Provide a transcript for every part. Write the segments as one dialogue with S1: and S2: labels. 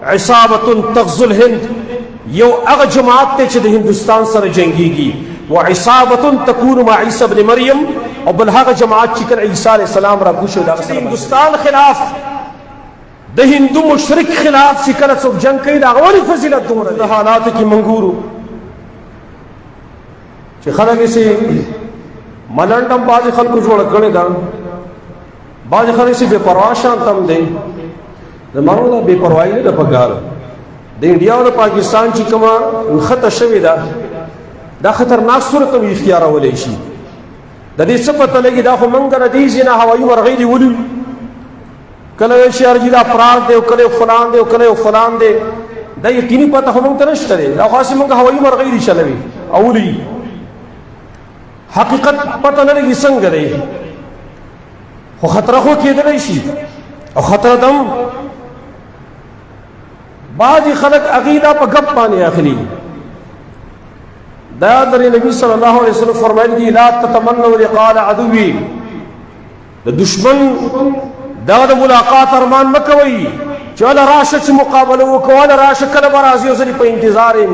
S1: عصابة تغزو الهند یو هغه جماعت ته چې د هندوستان سره جنگيږي، وعصابة تكون مع عيسى ابن مريم، او بل هغه جماعت چې کله عیسی علیه السلام را کوشو د هندوستان خلاف د هندو مشرک خلاف چې کله څوک جنگ کوي دا غوړي فضیلت دومره د حالاتو کې منګورو چې خلک یې ملنډم بعضې خلکو جوړه کړې ده، بعضې خلک یې بې پروا شان تم دی. زمانو دا بې پروایي نه ده پکار. د انډیا او د پاکستان چې کومه نښته شوې ده دا خطرناک صورت هم اختیارولی شي. د دې څه پته لګي دا خو موږ د دې ځای نه هوایي مرغۍ دي ولي، کله وایي چې ارجي دا پرار دی او کله یو فلان دی او کله یو فلان دی، دا یقیني پته خو موږ ته نشته دی، دا خو هسې موږ هوایي مرغۍ دي چلوي او ولي حقیقت پته نه لګي څنګه دی، خو خطره خو کېدلی شي او خطره دم بعضی خلق عقیدہ پا گپ پانے اخلی. دا در نبی صلی اللہ علیہ وسلم فرمائے دی لا تتمنوا لقاء عدوی، دا دشمن دا دا ملاقات ارمان مکوئی چوالا راشا چی مقابلہ وکوالا راشا کل برازی وزنی پا انتظاریم.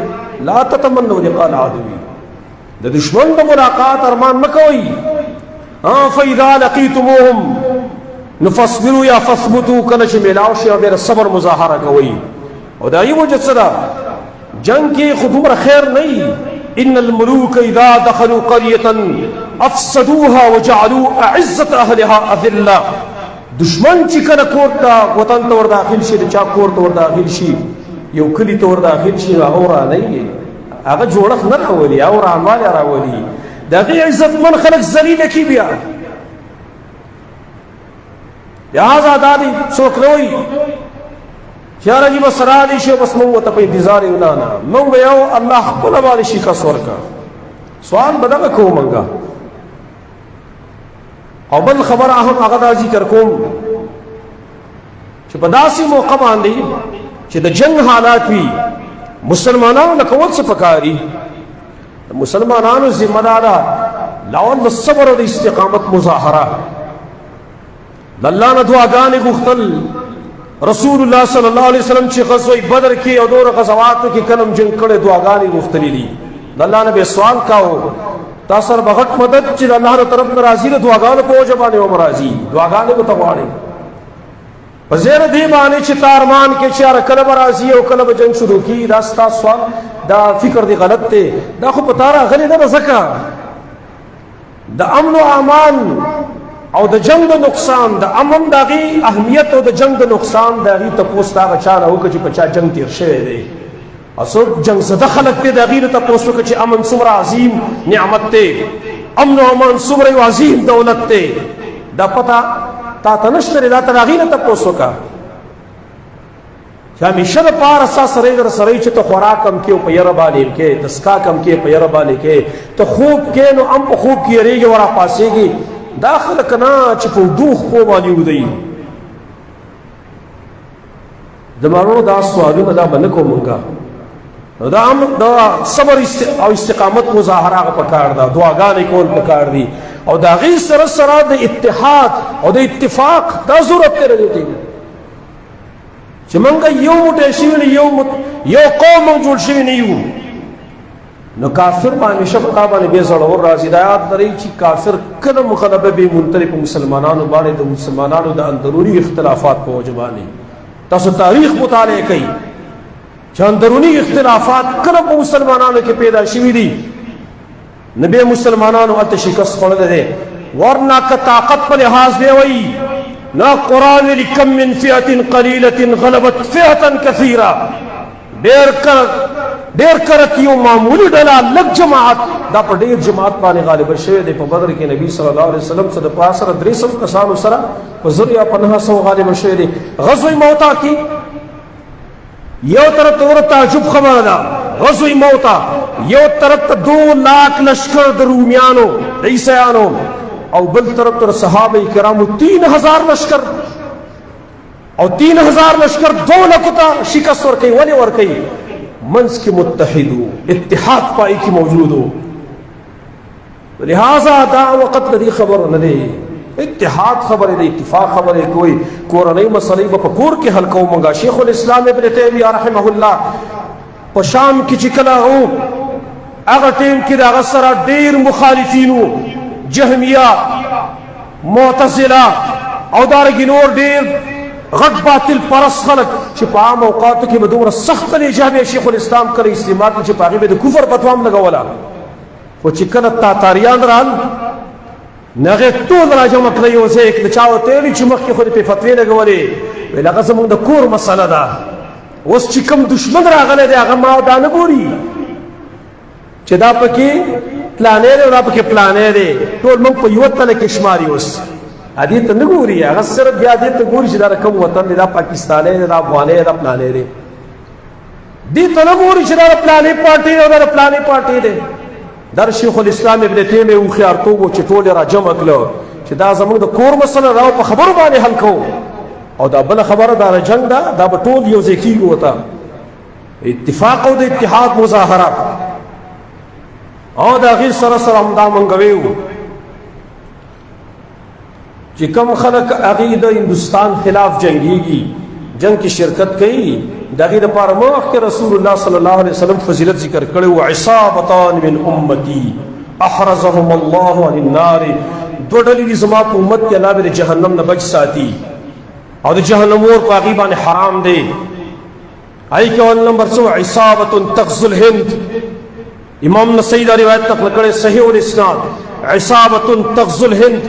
S1: لا تتمنوا لقاء عدوی، دا دشمن دا ملاقات ارمان مکوئی. فَإِذَا لَقِيتُمُوهُمْ نفصبروا یا فثبتوا کلچ ملاوشی و بیر صبر مظاہرہ کوئی. او دا یہ وجہ صدا جنگ کی خطور خیر نہیں. ان الملوک اذا دخلوا قریتا افسدوها وجعلوا اعزت اہلها اذلہ. دشمن چی کل کورتا وطن تور داخل شی چا کورتا ور داخل شی یو کلی تور داخل شی اورا نہیں ہے اگر جوڑخ نہ راولی اور اعمال راولی دا غی عزت من خلق ذلیل کی بیا. لہذا دادی سوکروئی چیارا جی بس را دی شو بس موتا پا انتظاری انانا مو بیاو اللہ کل بالی شکست ورکا. سوال بدگا کو منگا او بل خبر اہم اغدا ذکر کوم چی بداسی موقع باندی چی دا جنگ حالات بھی مسلمانانو لکول سپکاری. مسلمانانو ذمہ دارا لاول صبر و استقامت مظاہرہ اللہ نے دعاگانے گختل. رسول اللہ صلی اللہ علیہ وسلم چی غزوی بدر کی اور دور غزواتو کی کلم جنگ کڑے دعاگانی گفتلی دی. اللہ نے بے سوال کہو تاثر بغٹ مدد چی اللہ نے طرف نرازی نے دعاگانو کو جبانے و مرازی دعاگانے کو تبانے وزیر دیبانے چی تارمان کے چیار کلب رازی و کلب جنگ شروع کی داستا سوال دا فکر دی غلط تے دا خو پتارا غلی دا زکا دا امن و امان او د جنگ د نقصان د امن داغي اهمیت او د جنگ د نقصان داغي تپوس دا چانه او چې پچا جنگ تیر شوی دی اسو جنگ زده خلق ته داغي ته تپوس چې امن څومره عظیم نعمت ته، امن او امان څومره عظیم دولت ته، دا پتا تا تنشتره دا تاغي ته تپوس وکا چې همیشه د پار اساس سره در سره چې ته خوراکم کې او په یره باندې کې دسکا کم کې په یره باندې کې ته خوب کې نو ام په خوب کې ریږي ورا پاسېږي داخل کنا چې په دوخ په باندې ودی. زمانو دا سوالونه دا باندې کومګه دا صبر او استقامت مظاهره په کار دا دعاګانې کول په کار دي او دا غي سره سره د اتحاد او د اتفاق دا ضرورت لري چې موږ یو موټی شوي یو قوم جوړ شوي نه یو نو کافر باندې شپتا باندې به زړور راځي. دا یاد لرئ چې کافر کله مخالفه به منتری په مسلمانانو باندې د مسلمانانو د اندرونی اختلافات په وجه باندې تاسو تاریخ مطالعه کړئ چې اندرونی اختلافات کله په مسلمانانو کې پیدا شوي دي نبی مسلمانانو ات شکست خوړل دي ورنه که طاقت په لحاظ دی وایي نا قرآن لکم من فئة قلیلة غلبت فئة کثیرة دیر کرت یو معمولی ڈالا لگ جماعت دا پر دیر جماعت پانے غالب شوی دے پا بدر کے نبی صلی اللہ علیہ وسلم صد پاسر دریسم کسانو سرا وزریا پنہا سو غالب شوی دے. غزوی موتا کی یو طرف اور تعجب خبر دا غزوی موتا یو طرف 2 لاکھ لشکر در رومیانو عیسیانو او بل طرف تر صحابہ کرامو 3000 لشکر او 3000 لشکر 2 لکتا شکست ورکی ولی ورکی منس کی متحدو اتحاد پائی کی موجود ہو. لہذا دا وقت ندی خبر ندی اتحاد خبره ده اتفاق خبره کوئی کورنۍ مسلې په کور کې حل کوو مونږه شیخ الاسلام ابن تیمیه رحمه الله په شام کې چې کله هغه ټیم کې دغه سره ډېر مخالفینو جهمیه معتزله او دارنګې نور ډېر غټ باطل پرست خلک چې په عام اوقاتو کې به دومره سخت لهجه شیخ الاسلام کله استعمال کړي چې په هغې به د کفر فتوا هم لګوله خو چې کله تاتاریان رال نو هغې ټول راجمع کړه یو ځای کې د چا ورته ویلي چې مخکې خو دې پرې فتوې لګولې ویل هغه زموږ د کور مسله ده اوس چې کوم دشمن راغلی دی هغه ما دا نه ګوري چې دا پکې پلانې دی او دا پکې پلانې دی ټول موږ په یوه تله کې شماري اوس دې ته نه ګوري هغه صرف بیا دې ته ګوري چې دا د کوم وطن دی دا پاکستانی دی دا افغانی دی دا پلانې دی دې ته نه ګوري چې دا د پلانې پارټۍ دی او دا د پلانې پارټۍ دی در شیخ الاسلام ابن تیمیه هوښیارتوب و چې ټول یې راجمع کړه چې دا زموږ د کور مسله راو په خبرو باندې حل کوو او دا بله خبره دا جنګ ده دا به ټول یو ځای کېږي ورته اتفاق او د اتحاد مظاهره او د هغې سره سره همدا موږ ویو چې کوم خلک هغې د هندوستان خلاف جنګېږي جنگ کې شرکت کوي د هغې دپاره مخکې رسول الله صلی الله علیه وسلم فضیلت ذکر کړی و عصابتان من امتي احرزهم الله عن النار دوه ډلې دي زما په امت کې الله به د جهنم نه بچ ساتي او د جهنم اور په هغې باندې حرام دی هغې کې اول نمبر څه عصابة تغزو الهند امام نسائی دا روایت نقل کړی صحیح الاسناد عصابة تغزو الهند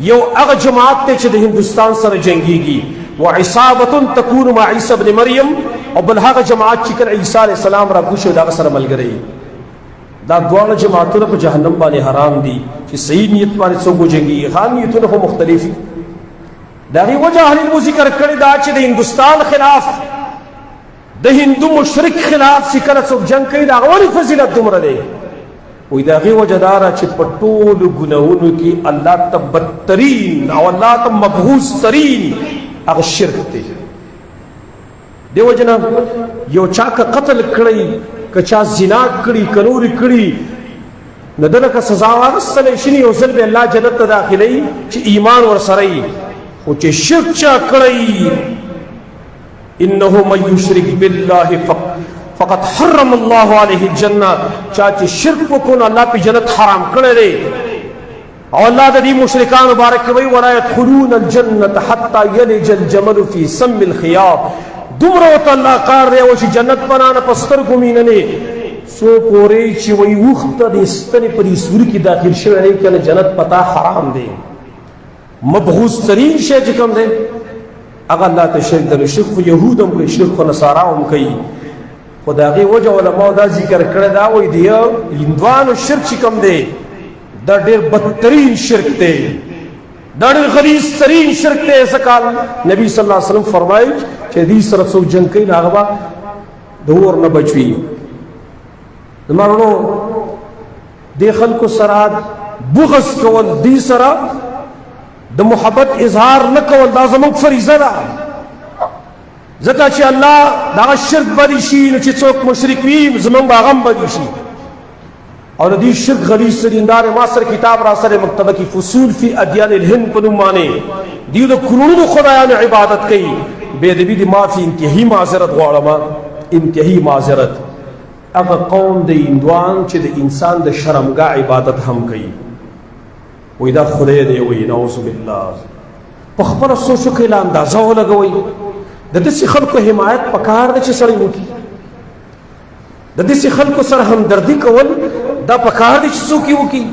S1: یو هغه جماعت دی چې د هندوستان سره جنګېږي وعصابة تكون مع عیسی ابن مریم او بل هغه جماعت چې کله عیسی علیه السلام راکوز شو د هغه سره ملګری دا دواړه جماعتونه په جهنم باندې حرام دي چې صحیح نیت باندې څوک وجنګېږي ښه نیتونه خو مختلف دي د هغې وجه اهل علمو ذکر کړې ده چې د هندوستان خلاف د هندو مشرک خلاف چې کله څوک جنګ کوي د هغه ولې فضیلت دومره دی وایي د هغې وجه دا ده چې په ټولو ګناهونو کې الله ته بدترین او الله ته مبغوض ترین هغه شرک دی دې وجه نه یو چا که قتل کړی که چا زنا کړي که نورې کړي نو دله که سزا واخیستلی شي یو ځل به الله جنت ته داخلوي چې ایمان ورسره وي خو چې شرک چا کړی انه من یشرک بالله فقد حرم الله علیه الجنه چا چې شرک وکړو نو الله په جنت حرام کړی دی او الله د دې مشرکان مبارک وی ولا يدخلون الجنه حتى يلج الجمل في سم الخياط دومره ته الله قار دی او چې جنت بنانه په سترګو مینه نه سو پورې چې وی وخته د ستنې په دې سوري کې داخل شوی دی کنه جنت پتا حرام دی مبغوض ترین شی چې کوم دی هغه الله ته شرک دی شرک خو یهود هم کوي شرک خو نصارا هم کوي خو د هغې وجه علماو دا ذکر کړی دا وایي د هندوانو شرک چې کوم دی دا ډېر بدترین شرک دی دا ډېر غلیظ ترین شرک دی ځکه نبي صلی الله علیه وسلم فرمایي چې دې سره څوک جنګ کوي نو هغه به د اور نه بچ وي زما ورونو دې خلکو سره بغض کول دې سره د محبت اظهار نه کول دا زموږ فریضه ده ځکه چې الله دغه شرک بدی شي نو چې څوک مشرک وي زموږ به هغه هم بدي شي او د دې شرک غلیظ سریندار ما سره کتاب را سره مکتبه کې فصول فی ادیان الهند په نوم باندې دوی د کروڑونو خدایانو عبادت کوي بې ادبي دي معافي انتهایي معذرت غواړم انتهایي معذرت هغه قوم د هندوان چې د انسان د شرمګاه عبادت هم کوي وایي دا خدای دی وایي نعوذ بالله په خپله سوچ وکړئ له اندازه ولګوئ د داسې خلکو حمایت پکار دی چې سړی وکړي د داسې خلکو سره همدردي کول دا پکار دی چې څوک یې وکړي